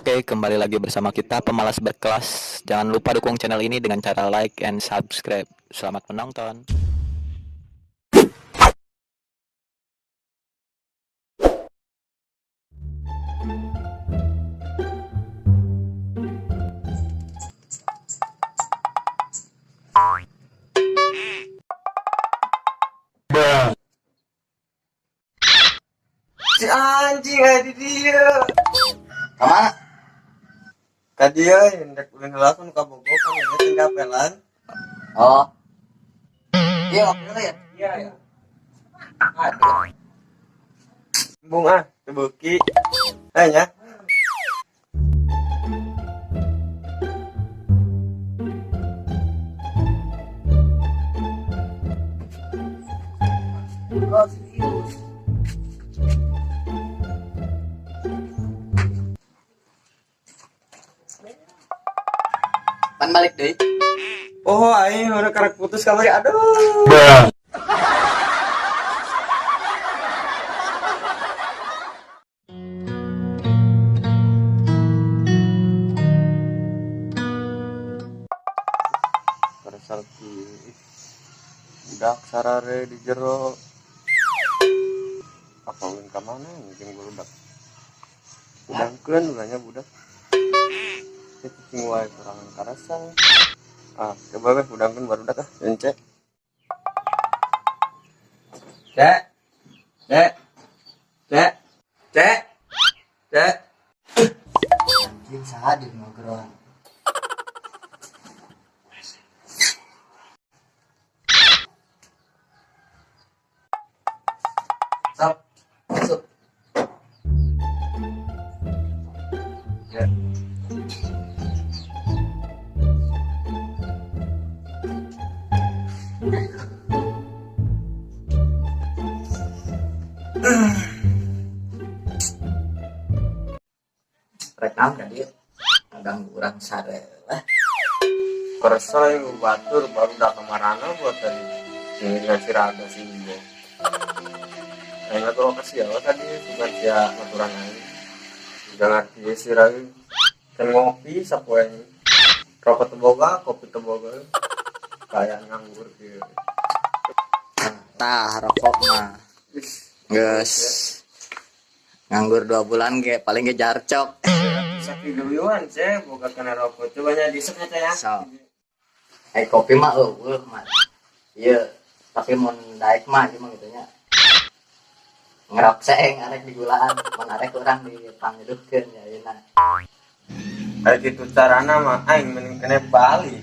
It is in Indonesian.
Oke, kembali lagi bersama kita Pemalas Berkelas. Jangan lupa dukung channel ini dengan cara like and subscribe. Selamat menonton. Si anjing ada dia. Kemana? Ka dia hendak ulin langsung ka Bogor kan dia tinggal pelan. Oh, iya ngobrol ya? Iya ya. Aduh, Bunga tebuki. Nya. oh serius. Pan balik deh. Oh, aing udah karek putus kamari. Aduh. Salki budak sarare di jero apa ulin ka mana mungkin budak udangkeun ulanya budak itu cing wae kurangan karasa coba weh udangkeun barudak ence cek cek cek cek cek Anjing saha di ngobrol. Sok, masuk. ya Rekam tadi ngaganggu urang sare lah. kerasa yang batur baru udah kemarana buat tadi ini ngasih raga sih ibu kayaknya tuh kasih ya tadi bukan dia aturan aja udah ngerti sih lagi kan ngopi sapoe rokok teboga kopi teboga kayak nganggur gitu Tah rokok mah. Geus. Nganggur 2 bulan ge paling ge jarcok. sakit duluan sih bukan kena rokok cobanya disek ya So. Kopi mah eueuh mah. Iya, tapi mun daek mah cuma gitu nya. Ngerok seeng arek digulaan, mun arek urang dipangidupkeun ya yeuna. kayak gitu carana mah aing mending kena Bali